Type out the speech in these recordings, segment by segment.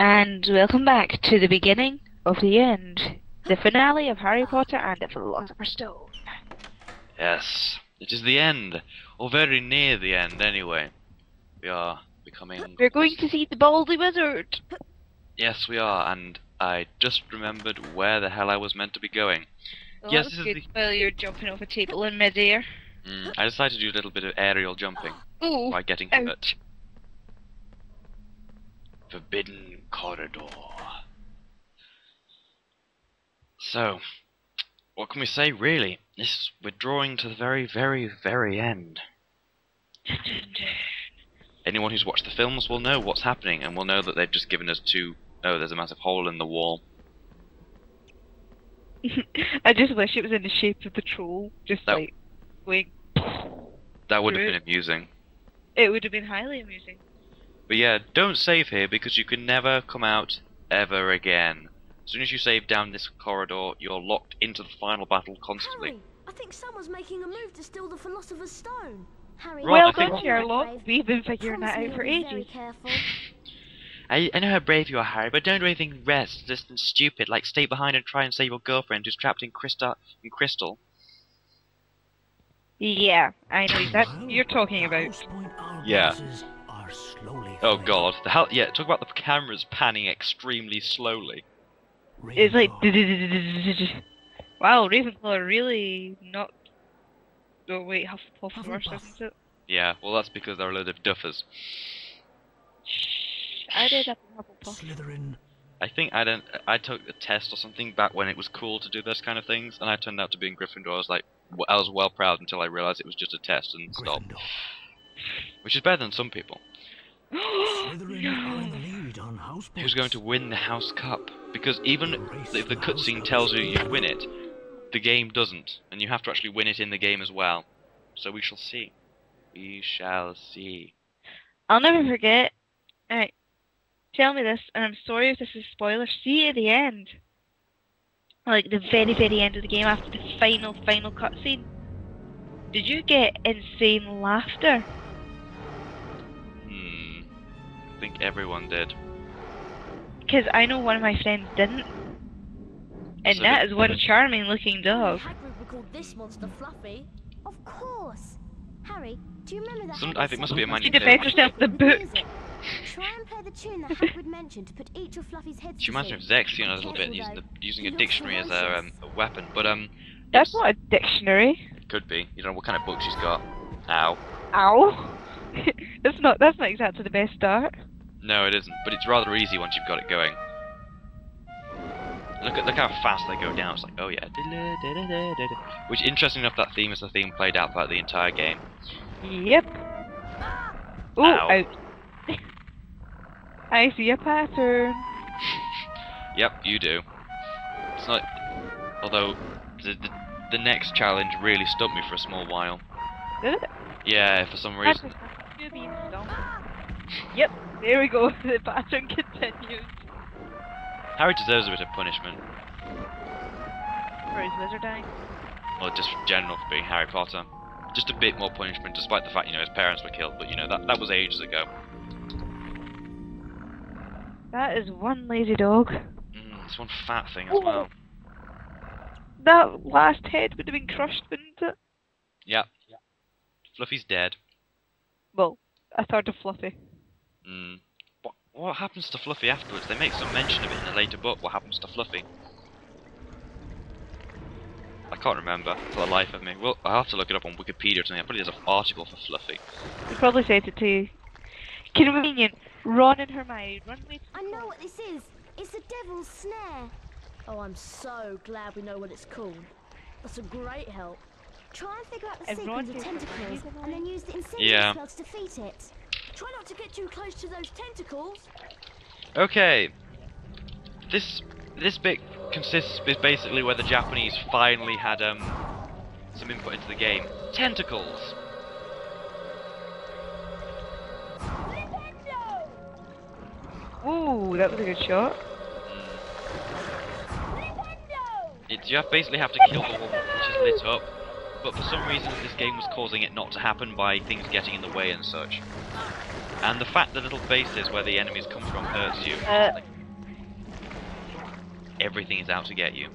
And welcome back to the beginning of the end. The finale of Harry Potter and the Philosopher's Stone. Yes, it is the end, or very near the end anyway. We are becoming... We're going to see the Baldy Wizard! Yes, we are, and I just remembered where the hell I was meant to be going. Well, Yes, that this was is good the... while you're jumping off a table in mid-air. I decided to do a little bit of aerial jumping Ooh, by getting ouch. hurt. Forbidden Corridor. So, what can we say really? We're drawing to the very, very, very end. Anyone who's watched the films will know what's happening, and will know that they've just given us two... Oh, there's a massive hole in the wall. I just wish it was in the shape of the troll, just That- like going. That would have Through been amusing. It would have been highly amusing. But yeah, don't save here because you can never come out ever again. As soon as you save down this corridor, you're locked into the final battle constantly. Harry, I think someone's making a move to steal the Philosopher's Stone. Harry, Right, Well I think- done, Sherlock. We've been figuring that out for Very ages. careful. I know how brave you are, Harry, but don't do anything restless and stupid, like stay behind and try and save your girlfriend who's trapped in crystal. Yeah, I know exactly what you're talking about. Yeah. Oh god, the hell, yeah, talk about the cameras panning extremely slowly. It's like. Wow, Ravenclaw are really not. Oh wait, Hufflepuff are worse, isn't it? Yeah, well that's because they're a load of duffers. I did up in Hufflepuff. Slytherin. I think I took a test or something back when it was cool to do those kind of things, and I turned out to be in Gryffindor. I was well proud until I realised it was just a test and stopped. Gryffindor. Which is better than some people. Slytherin are in the lead on house Who's going to win the House Cup? Because even if the cutscene tells you you win it, the game doesn't, and you have to actually win it in the game as well. So we shall see. We shall see. I'll never forget. Alright, tell me this, and I'm sorry if this is a spoiler. See at the end, like the very, very end of the game, after the final cutscene. Did you get insane laughter? I think everyone did. Because I know one of my friends didn't. And So that is one charming looking dog. Hagrid would call this monster Fluffy. Of course. Harry, do you remember that? I think it must be a She magic defends tale. herself the book. Try and play the tune that Hagrid mentioned to put each of Fluffy's heads She to reminds me of sleep. Zex, you know, a little bit, using a dictionary as a weapon. But That's not a dictionary. could be. You don't know what kind of book she's got. Ow. Ow. That's not exactly the best start. No, it isn't. But it's rather easy once you've got it going. Look how fast they go down. It's like, oh yeah. Which, interesting enough, that theme is the theme played out throughout the entire game. Yep. Ooh, Ow. ouch. I see a pattern. Yep, you do. It's not. Although the next challenge really stumped me for a small while. Did it? Yeah, for some reason. You being stumped. Yep, there we go. The pattern continues. Harry deserves a bit of punishment. For his wizard dying. Or just in general for being Harry Potter. Just a bit more punishment, despite the fact, you know, his parents were killed. But, you know, that was ages ago. That is one lazy dog. It's one fat thing as well. That last head would have been crushed, wouldn't it? Yep. Fluffy's dead. Well, a third of Fluffy. What happens to Fluffy afterwards? They make some mention of it in a later book. What happens to Fluffy? I can't remember for the life of me. Well, I'll have to look it up on Wikipedia or something. I probably there's an article for Fluffy. He probably said it to you. Convenient. Ron and Hermione, run away to the I know court. what this is. It's the Devil's Snare. Oh, I'm so glad we know what it's called. That's a great help. Try and figure out the Everyone sequence of takes tentacles, Hermione. and then use the incendiary Yeah. spell to defeat it. Try not to get too close to those tentacles. Okay. This bit is basically where the Japanese finally had some input into the game. Tentacles. Ooh, that was a good shot. You basically have to kill the one which is lit up, but for some reason this game was causing it not to happen by things getting in the way and such. And the fact that little bases where the enemies come from hurts you. everything is out to get you.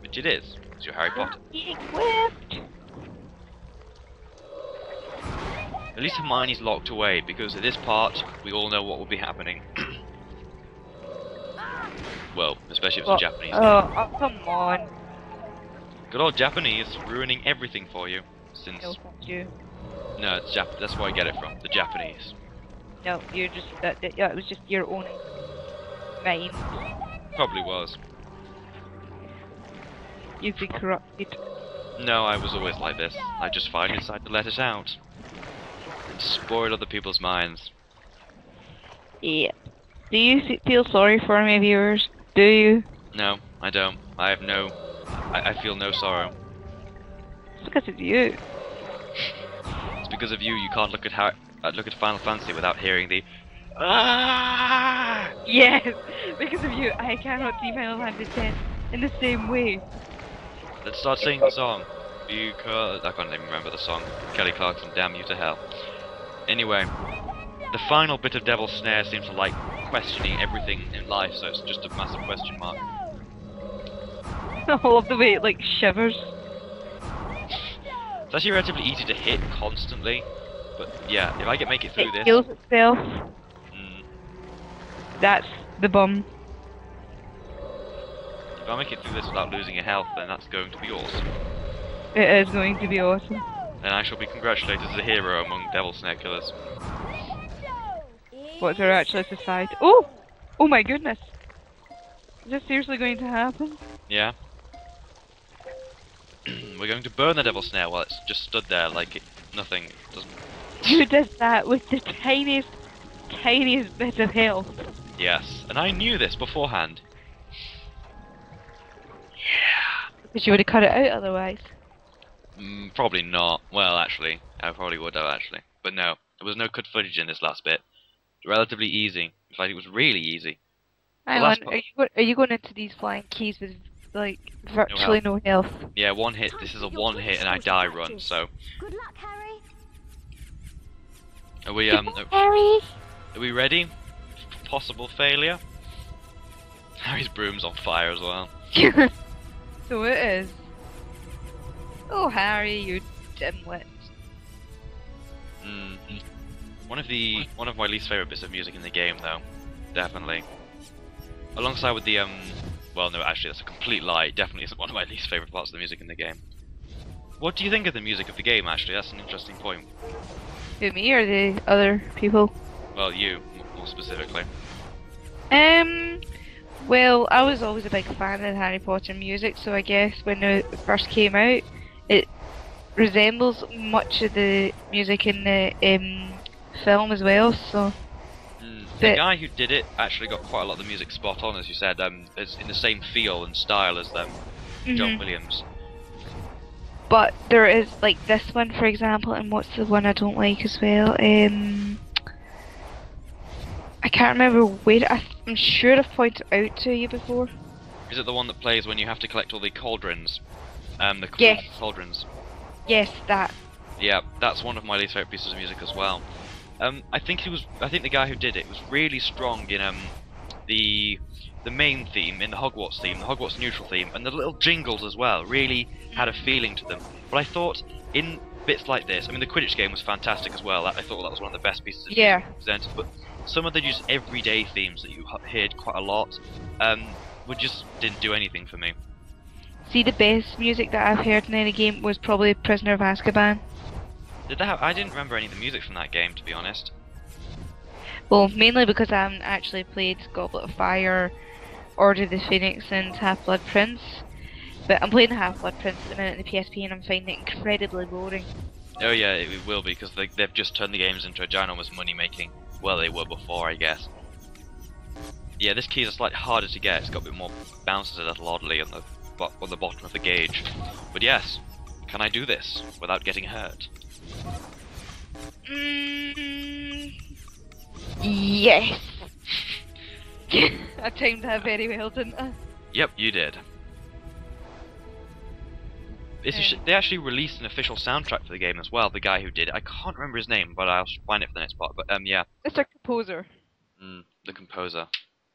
Which it is. It's your Harry Potter. Equipped. At least Hermione's locked away, because at this part, we all know what will be happening. Well, especially if it's a Japanese game. Oh, come on. Good old Japanese, ruining everything for you. Since... No, fuck you. No, it's that's where I get it from. The Japanese. No, you're just yeah, it was just your own mind. Probably was. You've been corrupted. No, I was always like this. I just finally decided to let it out. And spoil other people's minds. Yeah. Do you feel sorry for me, viewers? Do you? No, I don't. I have no... I feel no sorrow. It's because of you. It's because of you. You can't look at Final Fantasy without hearing the... Ah! Yes! Because of you, I cannot see Final Fantasy X in the same way. Let's start singing the song. Because... I can't even remember the song. Kelly Clarkson, damn you to hell. Anyway, the final bit of Devil's Snare seems to like questioning everything in life, so it's just a massive question mark. I love the way it like shivers. It's actually relatively easy to hit constantly, but yeah, if I can make it through It this... heals itself. Mm, That's the bum. if I make it through this without losing a health, then that's going to be awesome. It is going to be awesome. Then I shall be congratulated as a hero among Devil Snare killers. What's our actual society? Oh! Oh my goodness! Is this seriously going to happen? Yeah. We're going to burn the Devil Snare while it's just stood there like nothing. Doesn't... You did that with the tiniest, tiniest bit of health. Yes, and I knew this beforehand. Yeah. Because you would have cut it out otherwise. Probably not. Well, actually, I probably would have actually. But no, there was no cut footage in this last bit. Relatively easy. In fact, it was really easy. Hang on, are you going into these flying keys with, like, virtually no health? Yeah, one hit. This is a one hit and I die run, so... Good luck, Harry. Are we, Harry! Are we ready? Possible failure? Harry's broom's on fire as well. So it is. Oh, Harry, you dimwit. One of my least favourite bits of music in the game, though. Definitely. Alongside with the, well, no, actually, that's a complete lie. It definitely isn't one of my least favourite parts of the music in the game. What do you think of the music of the game, actually? That's an interesting point. Who, me or the other people? Well, you, more specifically. Well, I was always a big fan of Harry Potter music, so I guess when it first came out, it resembles much of the music in the film as well, so... The guy who did it actually got quite a lot of the music spot on, as you said. It's in the same feel and style as John Williams. But there is, like, this one, for example, and what's the one I don't like as well? I can't remember where. I'm sure I've pointed out to you before. Is it the one that plays when you have to collect all the cauldrons? Yes. Cauldrons. Yes, that. Yeah, that's one of my least favourite pieces of music as well. I think the guy who did it was really strong in the main theme, in the Hogwarts theme, the Hogwarts neutral theme, and the little jingles as well really had a feeling to them. But I thought in bits like this, I mean the Quidditch game was fantastic as well. I thought that was one of the best pieces of music presented. But some of the just everyday themes that you heard quite a lot, just didn't do anything for me. See, the best music that I've heard in any game was probably Prisoner of Azkaban. I didn't remember any of the music from that game, to be honest. Well, mainly because I haven't actually played Goblet of Fire, Order of the Phoenix, and Half-Blood Prince. But I'm playing the Half-Blood Prince at the minute on the PSP, and I'm finding it incredibly boring. Oh yeah, it will be, because they've just turned the games into a ginormous money-making. Well, they were before, I guess. Yeah, this key is slightly harder to get. It's got a bit more bounces a little oddly on the bottom of the gauge. But yes, can I do this without getting hurt? Yes. I timed that very well, didn't I? Yep, you did. They actually released an official soundtrack for the game as well, the guy who did it. I can't remember his name, but I'll find it for the next part. But yeah. It's a composer. The composer.